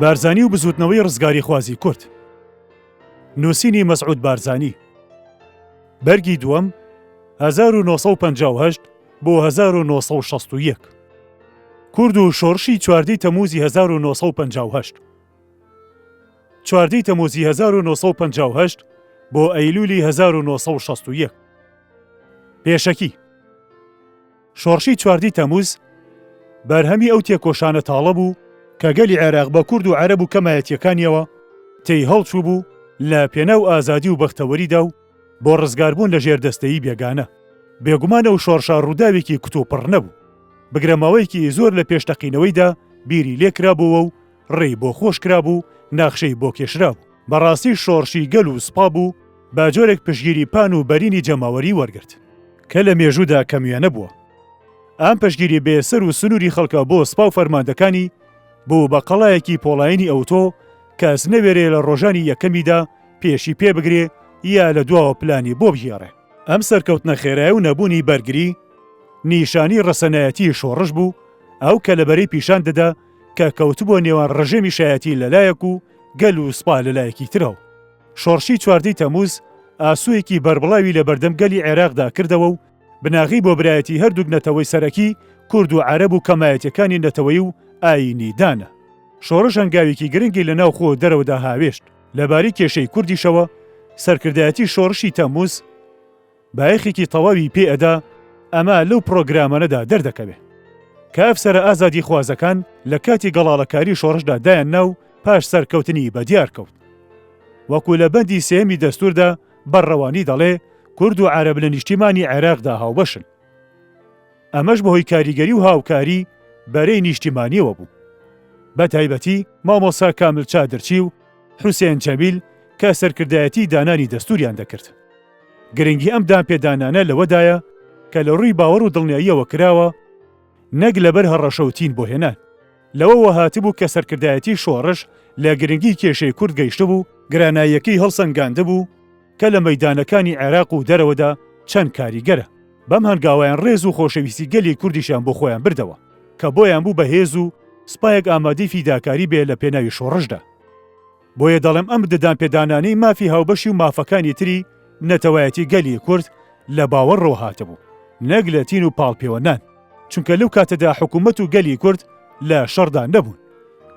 بارزانی و بزوتنەوەی ڕزگاری خوازی کورد. نووسینی مەسعود بارزانی. بەرگی دووەم 1958 بۆ 1961. کورد و شۆڕشی چواردەی تەمووزی 1958. چواردەی تەمووزی 1958 بۆ ئەیلولی 1961. پێشەکی شۆڕشی چواردەی تەمووز بەرهەمی ئەو تێکۆشانە تاڵە بوو کە گەلی عێراق بە کورد و عەرەب و کەمایەتیەکانیەوە تێی هەڵچوو بوو لە پێناو ئازادی و بەختەوەریدا و بۆ ڕزگاربوون لە ژێردەستەیی بێگانە. بێگومانە و شۆڕشە ڕووداوێکی کتوپڕ نەبوو. بگرەماوەیەکی زۆر لە پێشتەقینەوەیدا بیری لێکرابووە و ڕێی بۆ خۆش کرابوو، ناخشەی بۆ کێشرا بوو. بەڕاستی شۆڕشی گەل و سوپا بوو با جۆرێک پشگیری پان و بەرینی جەماوەری وەرگرت کە لە مێژوودا کەمیانە بووە. ئەم پشگیری بێسەر و سنووری خەڵکە بۆ سوپا و فەرماندەکانی بوو بە قەڵایەکی پۆڵاینی ئەوتۆ کەس نەوێرێ لە ڕۆژانی یەکەمیدا پێشی پێ بگرێ یا لە دواوە پلانی بۆ بژێڕێ. ئەم سەرکەوتنە خێرای و نەبوونی بەرگری نیشانی ڕەسەنایەتی شۆڕش بوو، ئەو کە لەبەرەی پیشان دەدا کە کەوتبووە نێوان ڕژێمی شایەتی لەلایەک و گەل و سوپا لەلایەکی ترەوە. شۆڕشی چواردەی تەمووز ئاسوویەکی بەربڵاوی لە بەردەم گەلی عێراقدا کردەوە و بناغی بۆ برایەتی هەردووک نەتەوەی سەرەکی کورد و عەرەب و کەمایەتیەکانی نەتەوەی و ئاینی دانە. شۆڕش هەنگاوێکی گرنگی لەناو خۆ دەرەوەدا هاوێشت. لەباری کێشەی کوردیشەوە سەرکردایەتی شۆڕشی تەمووز بایەخێکی تەواوی پێئەدا ئەمە لەو پرۆگرامانەدا دەردەکەوێ کە ئەفسەرە ئازادی خوازەکان لە کاتی گەڵاڵەکاری شۆڕشدا دایان ناو پاش سەرکەوتنی بەدیار کەوت. وەکو لە بەندی سێمی دەستوردا بەڕەوانی دەڵێ کورد و عەرەب لە نیشتیمانی عێراقدا هاوبەشن. ئەمەش بەهۆی کاریگەری و هاوکاری بەرەی نیشتیمانیەوە بوو. بە تایبەتی مامۆسا کامل چادرچی و حوسێن جەمیل کە سەرکردایەتی دانانی دەستوریان دەکرد. گرنگی ئەم دانپێدانانە لەوەدایە کە لە ڕووی باوەڕ و دڵنیاییەوە کراوە نەک لەبەر هەڕەشەوتین بۆ هێنان. لەوەوە هاتبوو کە سەرکردایەتی شۆڕش لە گرنگی کێشەی کورد گەیشتە بوو، گراناییەکەی هەڵسەنگاندە بوو کە لە مەیدانەکانی عێراق و دەرەوەدا چەند کاریگەرە. بەم هەنگاویان ڕێز و خۆشەویستی گەلی کوردیشیان بۆ خۆیان بردەوە کە بۆیان بوو بەهێز و سپایەک ئامادەی فیداکاری بێ لە پێناوی شۆڕشدا. بۆیە دەڵێم ئەم ددانپێدانانەی مافی هاوبەشی و مافەکانی تری نەتەوایەتی گەلی کورد لە باوەڕەوە هاتەبوو، نەک لە تین و پاڵپێوەنان، چونکە لەو کاتەدا حکوومەت و گەلی کورد لە شەڕدا نەبوون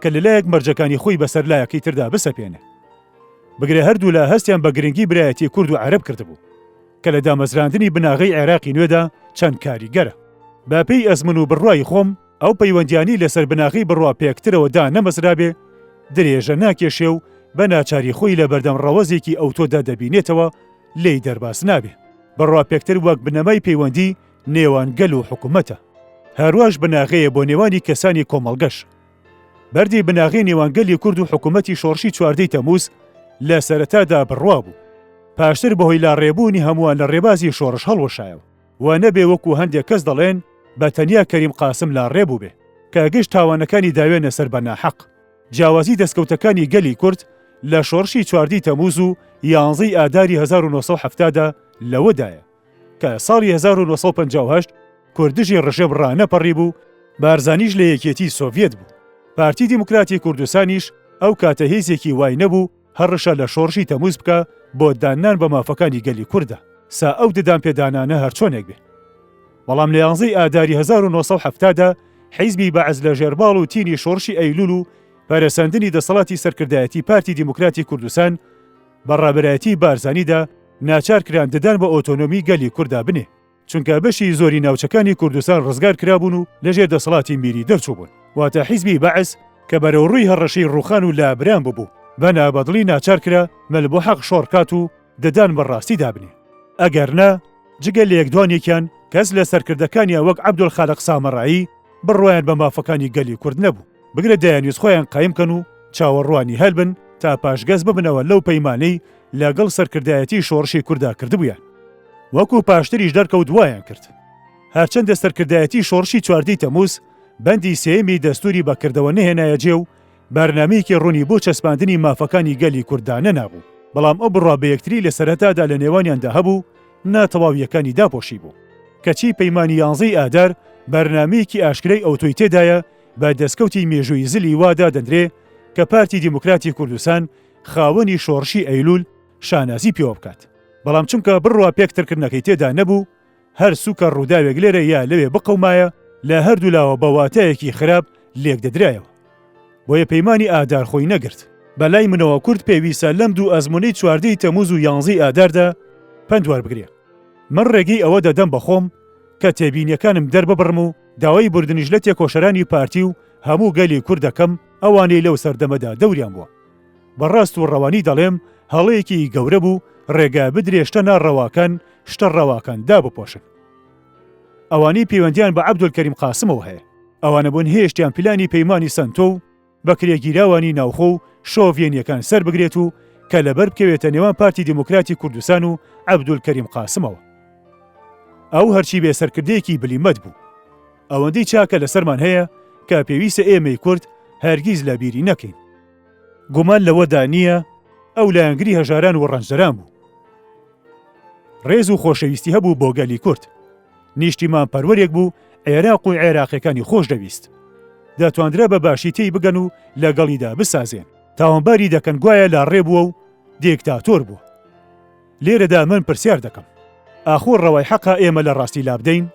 کە لەلایەک مەرجەکانی خۆی بەسەر لایەکەی تردا بسەپێنێ. بگرێ هەردوو لە هەستیان بە گرنگی برایەتی کورد و عەرەب کردبوو کە لە دامەزراندنی بناغی عێراقی نوێدا چەند کاریگەرە. باپێی ئەزمن و بڕوای خۆم ئەو پەیوەندیانی لەسەر بناغی بڕوا پێکترەوەدا نەمەزرابێ درێژە ناکێشێ و بە ناچاری خۆی لە بەردەم ڕەوەزێکی ئەوتۆدا دەبینێتەوە لێی دەرباس نابێ. بڕوا پێکتر وەک بنەمای پەیوەندی نێوان گەل و حکوومەتە. هەروەش بناغەیە بۆ نێوانی کەسانی کۆمەڵگەش. بەردی بناغی نێوانگەلی کورد و حکوومەتی شۆڕشی چواردەی تەمووز لە سەرەتادا بڕوا بوو. پاشتر بەهۆی لاڕێبوونی هەمووان لە ڕێبازی شۆڕش هەڵوەشایەوە و نەبێ وەکو هەندێک کەس دەڵێن بە تەنیا کەریم قاسم لاڕێبوو بێ کە گشت تاوانەکانی داوێنە سەر بە ناحەق. جیاوازی دەستکەوتەکانی گەلی کورد لە شۆڕشی چواردەی تەمووز و 11 ئاداری 1970دا لەوەدایە کە ساڵی 1958 کوردژی ڕژێم ڕانەپەڕی بوو، بارزانیش لە یەکێتی سۆڤیەت بوو. پارتی دیموکراتی کوردستانیش ئەو کاتە هێزێکی وای نەبوو هەڕەشە لە شۆڕشی تەمووز بکە بۆ دانان بە مافەکانی گەلی کووردە سا ئەو ددانپێدانانە هەرچۆنێک بێ. بەڵام لە 11 ئاداری 1970دا حیزبی بەعەز لە ژێرباڵ و تینی شۆڕشی ئەیلول و پەرەسەندنی دەسەڵاتی سەرکردایەتی پارتی دیموکراتی کوردستان بە ڕابەرایەتی بارزانیدا ناچار کران ددان بە ئۆتۆنۆمی گەلی کووردا بنێ، چونکە بەشی زۆری ناوچەکانی کوردستان ڕزگار کرابوون و لەژێر دەسەڵاتی میری دەرچوو بوون. واتە حیزبی بەعەز کە بەرەو ڕووی هەڕەشەی ڕووخان و لابران ببوو بە نابەدڵی ناچار کرا مەل بۆ حەق شۆڕکات و ددان بەڕاستی دابنێ. ئەگەر نا جگە لە یەکدوانێکیان کەس لە سەرکردەکانیان وەک عەبدولخالق سامەڕایی بڕوایان بە مافەکانی گەلی کورد نەبوو. بگرە دەیانویست خۆیان قایم کەن و چاوەڕوانی هەلبن تا پاشگەز ببنەوە لەو پەیمانەی لەگەڵ سەرکردایەتی شۆڕشی کووردا کردبوویان، وەکو پاشتریش دەرکەوت وایان کرد. هەرچەندە سەرکردایەتی شۆڕشی چواردەی تەمووز بەندی سێمی دەستوری بەکردەوە نەهێنایە جێ و بەرنامەیەکی ڕوونی بۆ چەسپاندنی مافەکانی گەلی کوردانە نابوو، بەڵام ئەو بڕوا بە یەکتری لە سەرەتادا لە نێوانیاندا هەبوو ناتەواویەکانی داپۆشی بوو. کەچی پەیمانی 11 ئادار بەرنامەیەکی ئاشکرەی ئەوتۆی تێدایە بە دەستکەوتی مێژووی زلی وادا دەندرێ کە پارتی دیموکراتی کوردستان خاوەنی شۆڕشی ئەیلول شانازی پێوە بکات. بەڵام چونکە بڕوا پێکترکردنەکەی تێدا نەبوو، هەر سوکە ڕووداوێک لێرە یا لەوێ بقەومایە لە هەردوو لاوە بەواتایەکی خراپ لێک دەدرایەوە. بۆیە پەیمانی ئادار خۆی نەگرت. بەلای منەوە کورد پێویستە لەم دوو ئەزمونەی 14 تەمووز و 11 ئاداردا پند وەربگرێ. من ڕێگەی ئەوە دەدەم بەخۆم کە تێبینیەکانم دەرببڕم و داوای بردنیش لە تێکۆشەرانی پارتی و هەموو گەلی کوورد دەکەم ئەوانەی لەو سەردەمەدا دەوریان بووە. بەڕاست و ڕەوانی دەڵێم هەڵەیەکی گەورە بوو ڕێگا بدرێشتە ناڕەواکان شتە ڕەواکان دابپۆشن. ئەوانەی پەیوەندیان بە عەبدولکەریم قاسمەوە هەیە. ئەوانە بوون هێشتیان پلانی پەیمانی سەنتۆ و بەکرێگیراوانی ناوخۆ و شۆڤێنیەکان سەر بگرێت و کە لەبەر بکەوێتە نێوان پارتی دیموکراتی کوردستان و عەبدولکەریم قاسمەوە. ئەو هەرچی بێسەرکردەیەکی بلیمەت بوو. ئەوەندەی چاکە لەسەرمان هەیە کە پێویستە ئێمەی کورد هەرگیز لە بیری نەکەین. گومان لەوەدا نییە ئەو لایەنگری هەژاران و ڕەنجدەران بوو. ڕێز و خۆشەویستی هەبوو بۆ گەلی کورد. نیشتیمان پەروەرێک بوو عێراق و عێراقیەکانی خۆش دەویست. دەتواندرا بە باشی تێی بگەن و لەگەڵیدا بسازێن. تاوانباری دەکەن گوایە لا ڕێ بووە و دیکتاتۆر بووە. لێرەدا من پرسیار دەکەم. ئاخۆ ڕەوای حەقا ئێمە لە ڕاستی لابدەین؟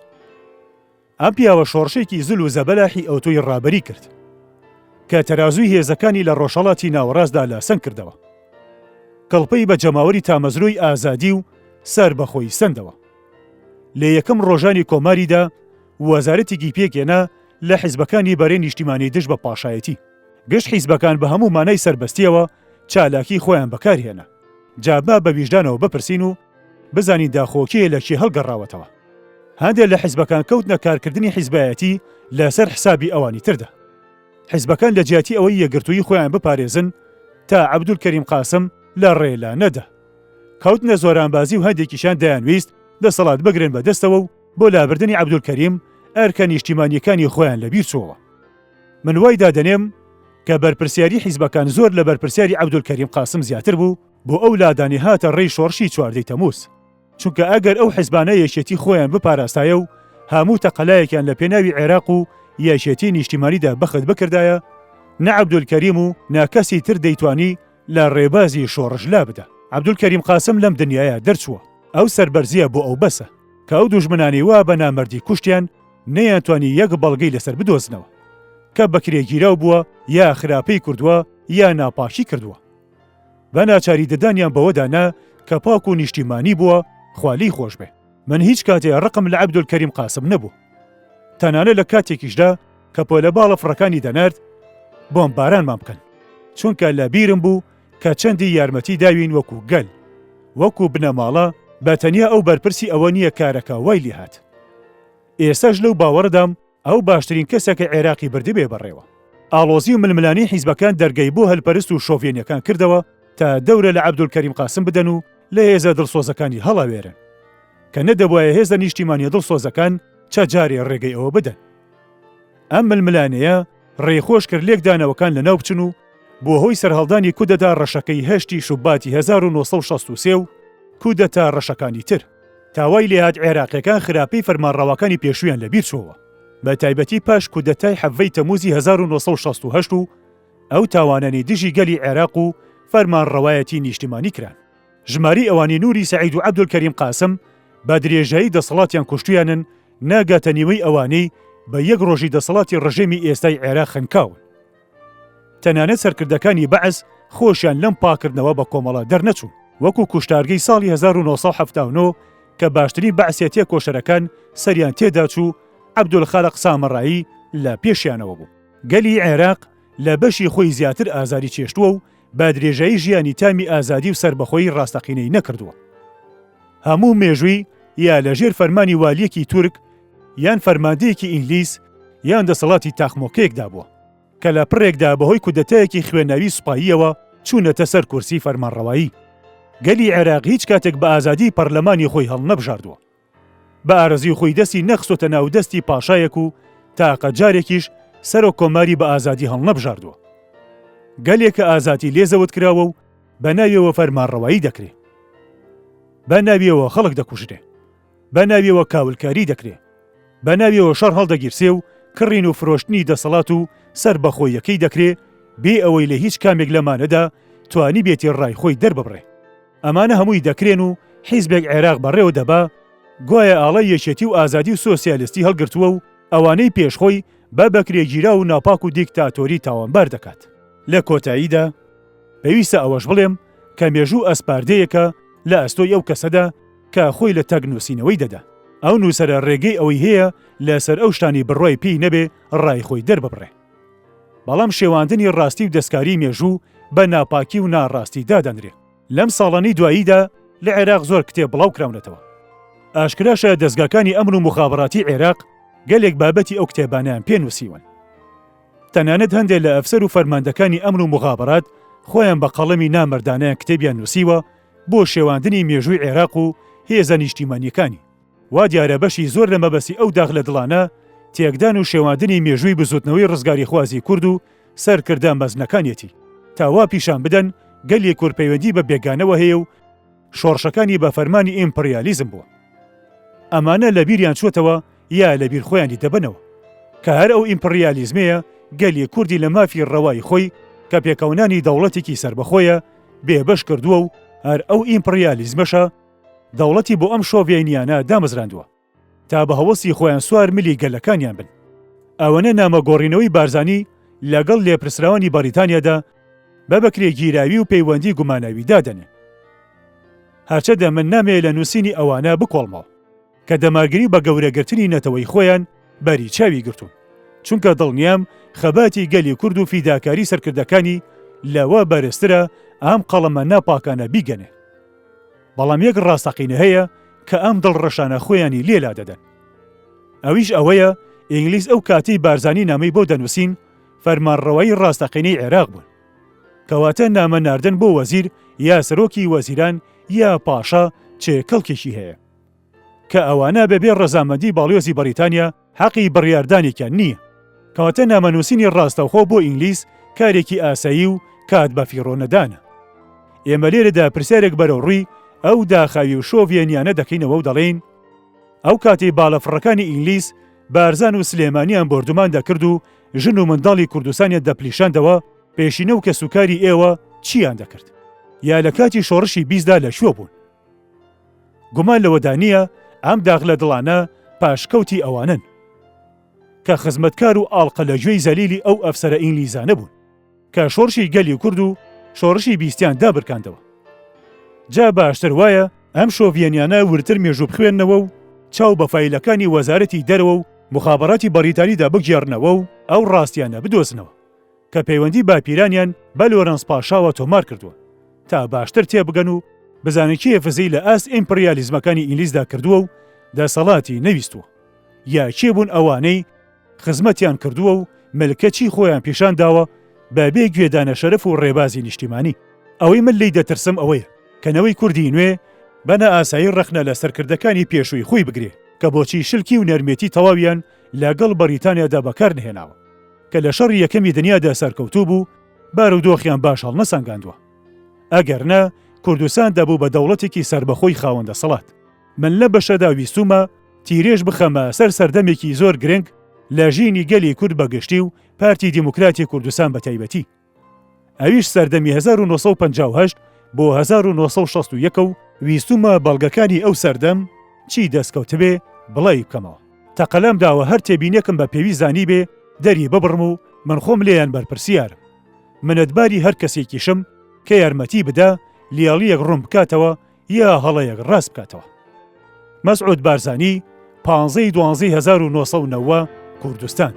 ئەم پیاوە شۆڕشێکی زل و زەبەلاحی ئۆتۆی ڕابەری کرد کە تەرازووی هێزەکانی لە ڕۆژهەڵاتی ناوەڕاستدا لاسەن کردەوە. کەڵپەی بە جەماوەری تامەزرۆی ئازادی و سەر بەخۆی سندەوە. لە یەکەم ڕۆژانی کۆماریدا وەزارەتێکی پێکێنا لە حیزبەکانی بەرەی نیشتیمانی دژ بە پاشایەتی. گشت حیزبەکان بە هەموو مانای سەربەستیەوە چالاکی خۆیان بەکارهێنا. جابا بە ویژدانەوە بپرسین و بزانین داخۆکیە لە چی هەڵگەڕاوەتەوە. هەندێک لە حیزبەکان کەوتنە کارکردنی حیزبایەتی لەسەر حسابی ئەوانی تردا. حیزبەکان لە جیاتی ئەوەی یەکگرتووی خۆیان بپارێزن تا عەبدولکەریم قاسم لە ڕێلا نەدا. کەوتنە زۆرانبازی و هەندێکیشان دەیانویست دەسەڵات بگرن بەدەستەوە و بۆ لابردنی عەبدولکەریم ئەرکە نیشتیمانیەکانی خۆیان لەبیر چووەوە. من وای دادەنێم کە بەرپرسیاری حیزبەکان زۆر لە بەرپرسیاری عەبدولکەریم قاسم زیاتر بوو بۆ ئەو لادانی هاتە ڕێی شۆڕشی 14 تەمووز. چونکە ئەگەر ئەو حیزبانە یەکێتی خۆیان بپاراستایە و هەموو تەقەلایەکیان لە پێناوی عێراق و یەکێتی نیشتیمانیدا بەخت بکردایە، نە عەبدولکەریم و ناکەسی تر دەیتوانی لە ڕێبازی شۆڕش لا بدە. عەبدولکەریم قاسم لەم دنیایە دەرچووە. ئەو سەربەرزیە بۆ ئەو بەسە کە ئەو دوژمنانی وا بە نامەردی کوشتیان نەیانتوانی یەک بەڵگەی لەسەر بدۆزنەوە کە بەکرێگیراو بووە یا خراپەی کردووە یا ناپاشی کردووە. بە ناچاری دەدانیان بەوەدانا کە پاک و نیشتیمانی بووە خوالی خۆش بێ. من هیچ کاتێ ڕقم لە عەبدولکەریم قاسم نەبوو. تەنانە لە کاتێکیشدا کە پۆلە باڵە فڕەکانی دەنارد بۆم بارانمان بکەن، چونکە لە بیرم بوو کە چەندی یارمەتی داوین وەکو گەل، وەکو بنەماڵە بە تەنیا ئەو بەرپرسی ئەوە نییە کارەکە وای لێ هات. ئێستاش لەو باوەڕدام ئەو باشترین کەسێکە عێراقی بردبێ بەڕێوە. ئاڵۆزی و ململانی حیزبەکان دەرگەی بۆ هەلپەرست و شۆڤێنیەکان کردەوە تا دەورە لە عەبدولکەریم قاسم بدەن و لە هێزە دڵسۆزەکانی هەڵاوێرن کە نەدەبوایە هێزە نیشتیمانی دڵسۆزەکان چە جارێ ڕێگەی ئەوە بدەن. ئەم ململانەیە ڕێخۆش کرد لێکدانەوەکان لەناو بچن و بۆ هۆی سەرهەڵدانی کودەتا ڕەشەکەی هەشتی شوباتی 1963 و کودەتا ڕەشەکانی تر. تاوای لێهات عێراقیەکان خراپەی فەرمانڕەوەکانی پێشوویان لەبیر چۆوە، بە تایبەتی پاش کودەتای حەڤەی تەمووزی 1968 و ئەو تاوانانی دژی گەلی عێراق و فەرمانڕەوایەتی نیشتیمانی کران. ژماری ئەوانی نوری سەعید و عەبدولکەریم قاسم بە درێژایی دەسەڵاتیان کوشتویانن ناگاتە نیوەی ئەوانەی بە یەک ڕۆژی دەسەڵاتی ڕژێمی ئێستای عێراق خەنکاون. تەنانەت سەرکردەکانی بەعز خۆشیان لەم پاکردنەوە بە کۆمەڵە دەرنەچوون، وەکو کوشتارگەی ساڵی 1979 کە باشترین بەعسێتیە کۆشەرەکان سەریان تێدا چوو عەبدولخالق سامەڕایی لە پێشیانەوە بوو. گەلی عێراق لە بەشی خۆی زیاتر ئازاری چێشتووە و بە درێژایی ژیانی تامی ئازادی و سربەخۆیی ڕاستەقینەی نەکردووە. هەموو مێژووی یا لەژێر فەرمانی والیەکی تورک یان فەرماندەیەکی ئینگلیز یان دەسەڵاتی تاخمۆکەیەکدا بووە کە لە پڕێکدا بەهۆی کودەتایەکی خوێناوی سوپاییەوە چوونەتە سەر کورسی فەرمانڕەوایی. گەلی عێراق هیچ کاتێک بە ئازادی پەرلەمانی خۆی هەڵنەبژاردووە. بە ئارەزی خۆی دەستی نەخستۆتە ناو دەستی پاشایەک و تاقە جارێکیش سەرۆک کۆماری بە ئازادی هەڵنەبژاردووە. گەلێکە ئازادی لێزەوت کراوە و بە ناویەوە فەرمانڕەوایی دەکرێ، بە ناویەوە خەڵک دەکوژرێ، بە ناویەوە کاولکاری دەکرێ، بە ناویەوە شەڕ هەڵدەگیرسێ و کڕین و فرۆشتنی دەسەڵات و سەربەخۆیەکەی دەکرێ بێ ئەوەی لە هیچ کامێک لەمانەدا توانی بێتی ڕای خۆی دەرببڕێ. ئەمانە هەمووی دەکرێن و حیزبێک عێراق بەڕێوە دەبا، گوایە ئاڵای یەکێتی و ئازادی و سۆسیالیستی هەڵگرتووە و ئەوانەی پێشخۆی بە بەکرێگیرا و ناپاک و دیکتاتۆری تاوانبار دەکات. لە کۆتاییدا پێویستە ئەوەش بڵێم کە مێژوو ئەسپاردەیەکە لە ئەستۆی ئەو کەسەدا کە خۆی لە تەک نووسینەوەی دەدا. ئەو نووسەرە ڕێگەی ئەوەی هەیە لەسەر ئەو شتانی بڕوای پێی نەبێ ڕای خۆی دەرببڕێ. بەڵام شێواندنی ڕاستی و دەستکاری مێژوو بە ناپاکی و ناڕاستی دادەنرێ. لەم ساڵانەی دواییدا لە عێراق زۆر کتێب بڵاو کراونەتەوە. ئاشکراشە دەستگاکانی ئەمن و مخابراتی عێراق گەلێک بابەتی ئەو کتێبانیان پێنووسیون. تەنانەت هەندێک لە ئەفسەر و فەرماندەکانی ئەمن و مخابرات خۆیان بە قەڵەمی نامردانەیە کتێبیان نووسیوە بۆ شێواندنی مێژووی عێراق و هێزە نیشتیمانیەکانی. وا دیارە بەشی زۆر لە مەبەستی ئەو داغ لە دڵانە تێکدان و شێواندنی مێژووی بزوتنەوەی ڕزگاری خوازی کورد و سەرکردان مەزنەکانیەتی تاوا پیشان بدەن گەلێک کورپەیوەندی بە بێگانەوە هەیە و شۆڕشەکانی بە فەرمانی ئیمپریالیزم بووە. ئەمانە لە بیریان چوتەوە یا لە بیر خۆیانی دەبنەوە کە هەر ئەو ئیمپریالیزمەیە گەلی کوردی لە مافی ڕەوای خۆی کە پێکەونانی دەوڵەتێکی سربەخۆیە بێبەش کردووە و هەر ئەو ئیمپریالیزمەشە دەوڵەتی بۆ ئەم شۆڤێنیانە دامەزراندووە تا بە هەوەسی خۆیان سوار ملی گەلەکانیان بن. ئەوەنە نامەگۆڕینەوەی بارزانی لەگەڵ لێپرسراوانی بەریتانیادا بە بەکرێگیراوی و پەیوەندی گوماناوی دادەنێ. هەرچەدە من نامەیە لە نووسینی ئەوانە بکۆڵمەوە کە دەماگری بە گەورەگرتنی نەتەوەی خۆیان بەری چاوی گرتوون، چونکە دڵنیام خەباتی گەلی کورد و فیداکاری سەرکردەکانی لەوە بەرزترە ئەم قەڵەمە ناپاکانە بیگەنێ. بەڵام یەک ڕاستەقینە هەیە کە ئەم دڵڕەشانە خۆیانی لێلا دەدەن. ئەویش ئەوەیە ئینگلیز ئەو کاتی بارزانی نامەی بۆ دەنووسین فەرمانڕەوایی ڕاستەقینەی عێراق بوون، کەواتە نامە ناردن بۆ وەزیر یا سەرۆکی وەزیران یا پاشا چێ کەڵکێکی هەیە کە ئەوانە بەبێ ڕەزامەندی باڵیۆزی بەریتانیا حەقی بڕیاردانێکیان نییە. کەواتە نامەنووسینی ڕاستەوخۆ بۆ ئینگلیز کارێکی ئاسایی و کات بە فیڕۆنەدانە. ئێمە لێرەدا پرسیارێک بەرەو ڕووی ئەو داخاوی و شۆڤێنیانە دەکەینەوە و دەڵێن ئەو کاتی باڵەفڕەکانی ئینگلیز بارزان و سلێمانیان بردومان دەکرد و ژن و منداڵی کوردستانیان دەپلیشاندەوە، پێشینە و کەسوکاری ئێوە چیان دەکرد؟ یا لە کاتی شۆڕشی بیستدا لە شوێ بوون؟ گومان لەوەدانە ئەم داغ لە دڵانە پاشکەوتی ئەوانن کە خزمەتکار و ئاڵقە لە گوێی زەلیلی ئەو ئەفسەرە ئینگلیزانە بوون کە شۆڕشی گەلی کورد و شۆڕشی بیستیان دابرکاندەوە. جا باشتر وایە ئەم شۆڤێنیانە ورتر مێژوو بخوێننەوە و چاو بە فایلەکانی وەزارەتی دەرەوە و مخابراتی بەریتانیدا بگێڕنەوە و ئەو ڕاستیانە بدۆزنەوە کە پەیوەندی باپیرانیان بە لۆرەنس پاشاوە تۆمار کردووە تا باشتر تێبگەن و بزانن کێ فزەی لە ئاست ئیمپریالیزمەکانی ئینگلیزدا کردووە و دەسەڵاتی نەویستووە یا کێ بوون ئەوانەی خزمەتیان کردووە و ملکەچی خۆیان پیشان داوە بەبێ گوێدانە شەرف و ڕێبازی نیشتیمانی. ئەوەی من لی دەترسم ئەوەیە کەنەوەی کوردی نوێ بەنە ئاسایی ڕەخنە لە سەرکردەکانی پێشووی خۆی بگرێ کە بۆچی شلکی و نەرمێتی تەواویان لەگەڵ بەریتانیادا بەکار نهێناوە کە لە شەڕی یەکەمی دنیادا سەرکەوتوو بوو بارودۆخیان باش هەڵ نەسەنگاندووە. ئەگەرنا کوردستان دەبوو بە دەوڵەتێکی سربەخۆی خاوەندە سەڵات. من لە بەشەدا ویستومە تیرێژ بخەمە سەر سەردەمێکی زۆر گرنگ لە ژینی گەلی کورد بەگشتی و پارتی دیموکراتی کوردستان بە تایبەتی. ئەویش سەردەمی 1950 بۆ 1961 و ویستومە بەڵگەکانی ئەو سەردەم چی دەستکەوتبێ بڵای بکەمەوە. تەقەلەم داوە هەر تێبینێکم بە پێوی زانی بێ دەری ببڕم و من خۆم لێیان بەرپرسیارم. منەتباری هەر کەسێکیشم کە یارمەتی بدا لیاڵیەک ڕوون بکاتەوە یا هەڵەیەک ڕاست بکاتەوە. مەسعود بارزانی 15/12/1990 کوردستان.